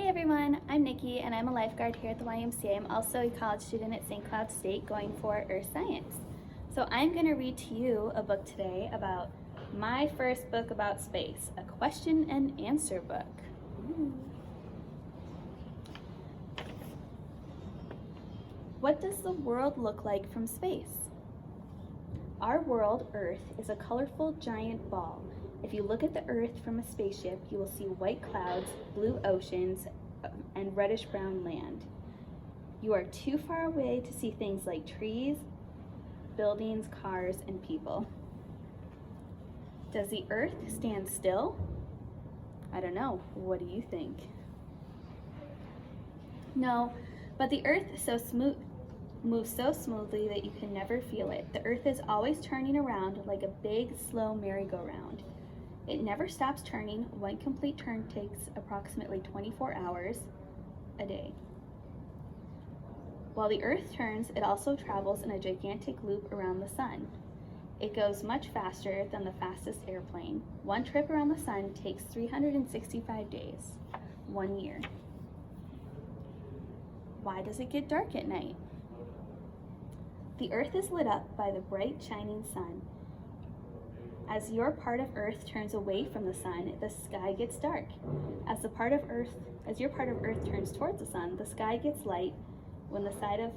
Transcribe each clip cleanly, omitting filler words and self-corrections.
everyone, I'm Nikki and I'm a lifeguard here at the YMCA. I'm also a college student at St. Cloud State going for Earth Science. So I'm going to read to you a book today about my first book about space, a question and answer book. Ooh. What does the world look like from space? Our world, Earth, is a colorful giant ball. If you look at the Earth from a spaceship, you will see white clouds, blue oceans, and reddish-brown land. You are too far away to see things like trees, buildings, cars, and people. Does the Earth stand still? I don't know. What do you think? No, but the Earth moves so smoothly that you can never feel it. The Earth is always turning around like a big, slow merry-go-round. It never stops turning. One complete turn takes approximately 24 hours a day. While the Earth turns, it also travels in a gigantic loop around the sun. It goes much faster than the fastest airplane. One trip around the sun takes 365 days, 1 year. Why does it get dark at night? The Earth is lit up by the bright, shining sun. As your part of Earth turns away from the sun, the sky gets dark. As your part of Earth turns towards the sun, the sky gets light. When your side of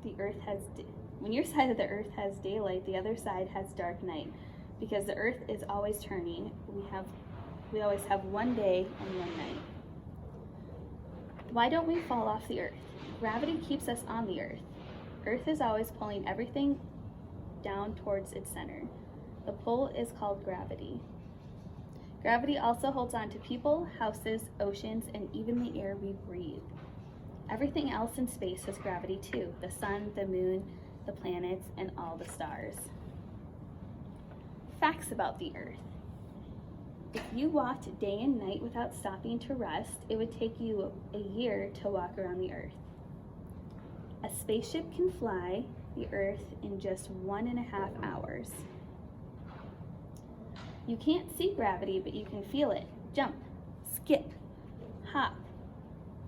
the Earth has daylight, the other side has dark night. Because the Earth is always turning, we always have one day and one night. Why don't we fall off the Earth? Gravity keeps us on the Earth. Earth is always pulling everything down towards its center. The pull is called gravity. Gravity also holds on to people, houses, oceans, and even the air we breathe. Everything else in space has gravity too: the sun, the moon, the planets, and all the stars. Facts about the Earth. If you walked day and night without stopping to rest, it would take you a year to walk around the Earth. A spaceship can fly the Earth in just 1.5 hours. You can't see gravity, but you can feel it. Jump, skip, hop.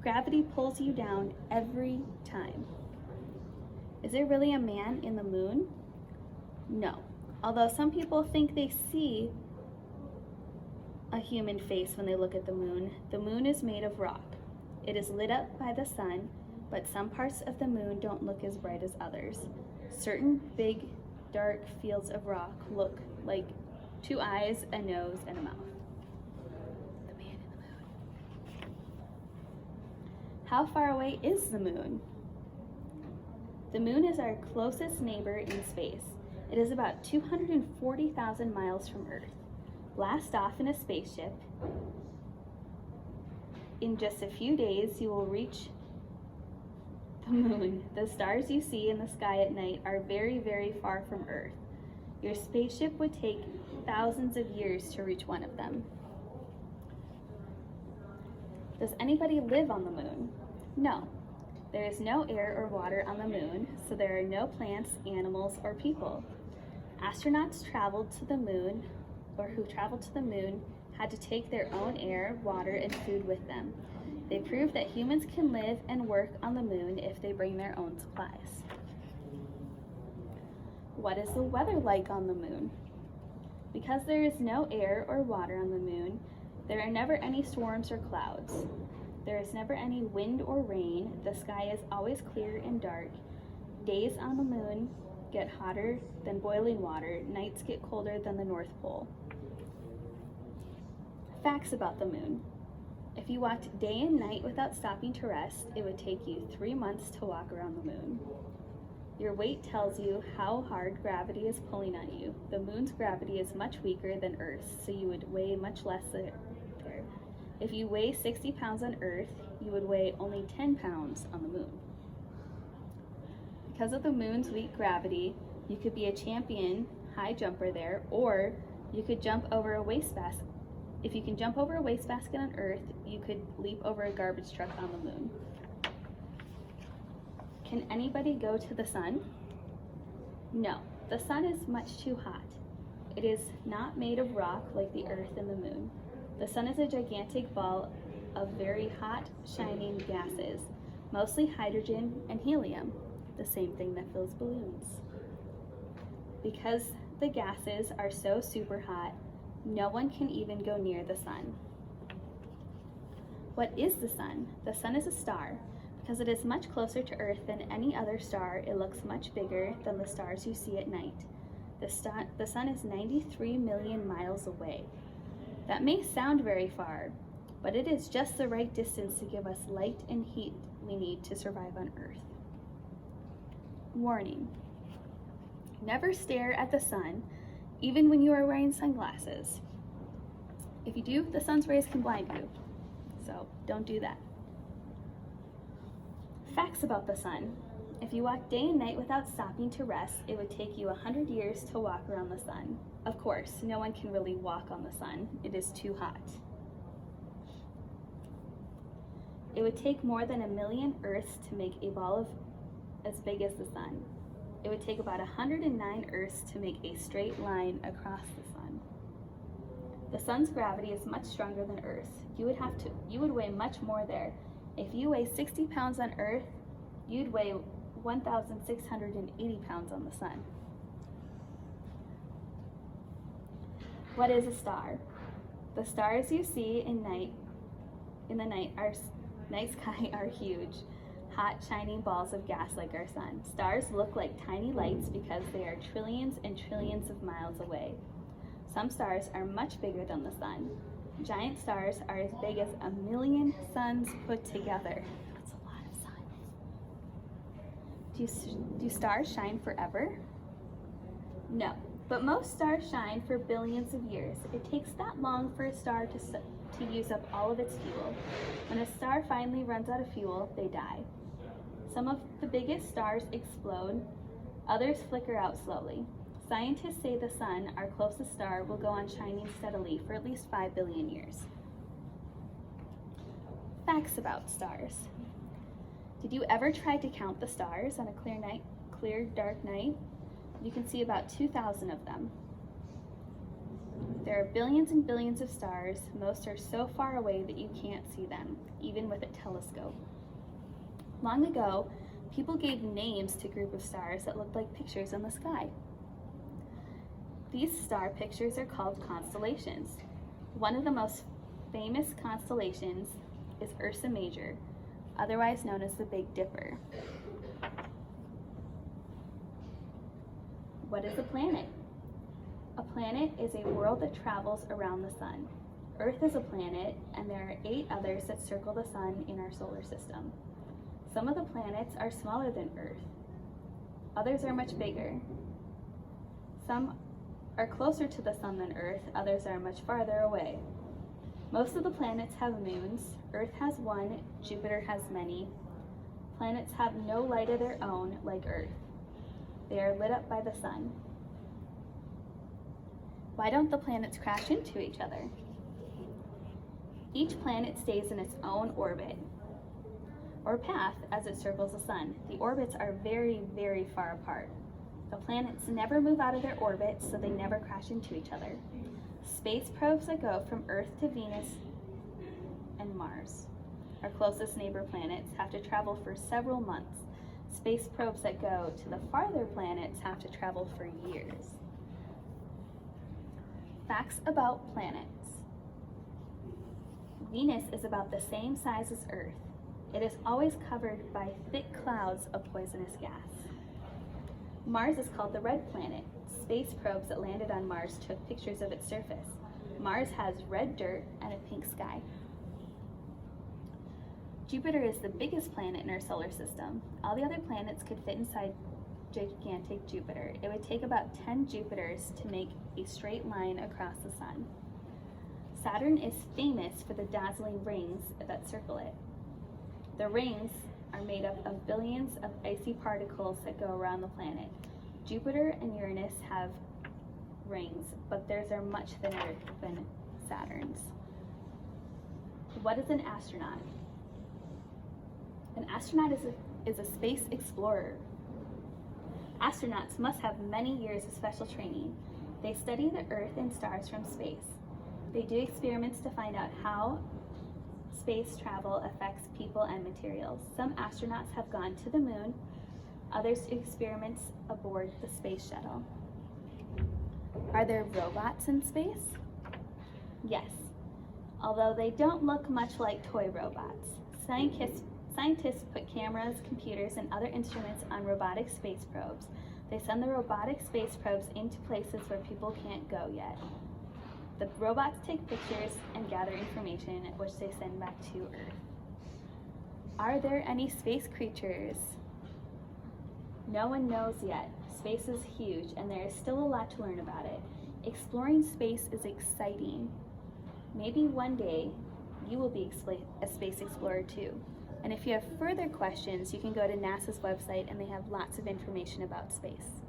Gravity pulls you down every time. Is there really a man in the moon? No. Although some people think they see a human face when they look at the moon is made of rock. It is lit up by the sun, but some parts of the moon don't look as bright as others. Certain big, dark fields of rock look like 2 eyes, a nose, and a mouth. The man in the moon. How far away is the moon? The moon is our closest neighbor in space. It is about 240,000 miles from Earth. Blast off in a spaceship. In just a few days, you will reach the moon. The stars you see in the sky at night are very, very far from Earth. Your spaceship would take thousands of years to reach one of them. Does anybody live on the moon? No. There is no air or water on the moon, so there are no plants, animals, or people. Astronauts traveled to the moon, or who traveled to the moon, had to take their own air, water, and food with them. They proved that humans can live and work on the moon if they bring their own supplies. What is the weather like on the moon? Because there is no air or water on the moon, there are never any storms or clouds. There is never any wind or rain. The sky is always clear and dark. Days on the moon get hotter than boiling water. Nights get colder than the North Pole. Facts about the moon. If you walked day and night without stopping to rest, it would take you 3 months to walk around the moon. Your weight tells you how hard gravity is pulling on you. The moon's gravity is much weaker than Earth's, so you would weigh much less there. If you weigh 60 pounds on Earth, you would weigh only 10 pounds on the moon. Because of the moon's weak gravity, you could be a champion high jumper there, or you could jump over a wastebasket. If you can jump over a wastebasket on Earth, you could leap over a garbage truck on the moon. Can anybody go to the sun? No, the sun is much too hot. It is not made of rock like the Earth and the moon. The sun is a gigantic ball of very hot, shining gases, mostly hydrogen and helium, the same thing that fills balloons. Because the gases are so super hot, no one can even go near the sun. What is the sun? The sun is a star. Because it is much closer to Earth than any other star, it looks much bigger than the stars you see at night. The sun is 93 million miles away. That may sound very far, but it is just the right distance to give us light and heat we need to survive on Earth. Warning: never stare at the sun, even when you are wearing sunglasses. If you do, the sun's rays can blind you, so don't do that. Facts about the sun. If you walk day and night without stopping to rest, it would take you 100 years to walk around the sun. Of course, no one can really walk on the sun. It is too hot. It would take more than 1 million Earths to make a ball as big as the sun. It would take about 109 Earths to make a straight line across the sun. The sun's gravity is much stronger than Earth's. You would weigh much more there. If you weigh 60 pounds on Earth, you'd weigh 1,680 pounds on the sun. What is a star? The stars you see in the night sky are huge, hot, shining balls of gas like our sun. Stars look like tiny lights because they are trillions and trillions of miles away. Some stars are much bigger than the sun. Giant stars are as big as 1 million suns put together. That's a lot of suns. Do stars shine forever? No, but most stars shine for billions of years. It takes that long for a star to use up all of its fuel. When a star finally runs out of fuel, they die. Some of the biggest stars explode, others flicker out slowly. Scientists say the sun, our closest star, will go on shining steadily for at least 5 billion years. Facts about stars. Did you ever try to count the stars on a clear, dark night? You can see about 2,000 of them. There are billions and billions of stars. Most are so far away that you can't see them, even with a telescope. Long ago, people gave names to a group of stars that looked like pictures in the sky. These star pictures are called constellations. One of the most famous constellations is Ursa Major, otherwise known as the Big Dipper. What is a planet? A planet is a world that travels around the sun. Earth is a planet, and there are 8 others that circle the sun in our solar system. Some of the planets are smaller than Earth. Others are much bigger. Some are closer to the sun than Earth, others are much farther away. Most of the planets have moons. Earth has one, Jupiter has many. Planets have no light of their own like Earth. They are lit up by the sun. Why don't the planets crash into each other? Each planet stays in its own orbit or path as it circles the sun. The orbits are very, very far apart. The planets never move out of their orbits, so they never crash into each other. Space probes that go from Earth to Venus and Mars, our closest neighbor planets, have to travel for several months. Space probes that go to the farther planets have to travel for years. Facts about planets. Venus is about the same size as Earth. It is always covered by thick clouds of poisonous gas. Mars is called the red planet. Space probes that landed on Mars took pictures of its surface. Mars has red dirt and a pink sky. Jupiter is the biggest planet in our solar system. All the other planets could fit inside gigantic Jupiter. It would take about 10 Jupiters to make a straight line across the sun. Saturn is famous for the dazzling rings that circle it. The rings are made up of billions of icy particles that go around the planet. Jupiter and Uranus have rings, but theirs are much thinner than Saturn's. What is an astronaut? An astronaut is a space explorer. Astronauts must have many years of special training. They study the Earth and stars from space. They do experiments to find out how space travel affects people and materials. Some astronauts have gone to the moon, others do experiments aboard the space shuttle. Are there robots in space? Yes, although they don't look much like toy robots. Scientists put cameras, computers, and other instruments on robotic space probes. They send the robotic space probes into places where people can't go yet. The robots take pictures and gather information, which they send back to Earth. Are there any space creatures? No one knows yet. Space is huge, and there is still a lot to learn about it. Exploring space is exciting. Maybe one day you will be a space explorer too. And if you have further questions, you can go to NASA's website and they have lots of information about space.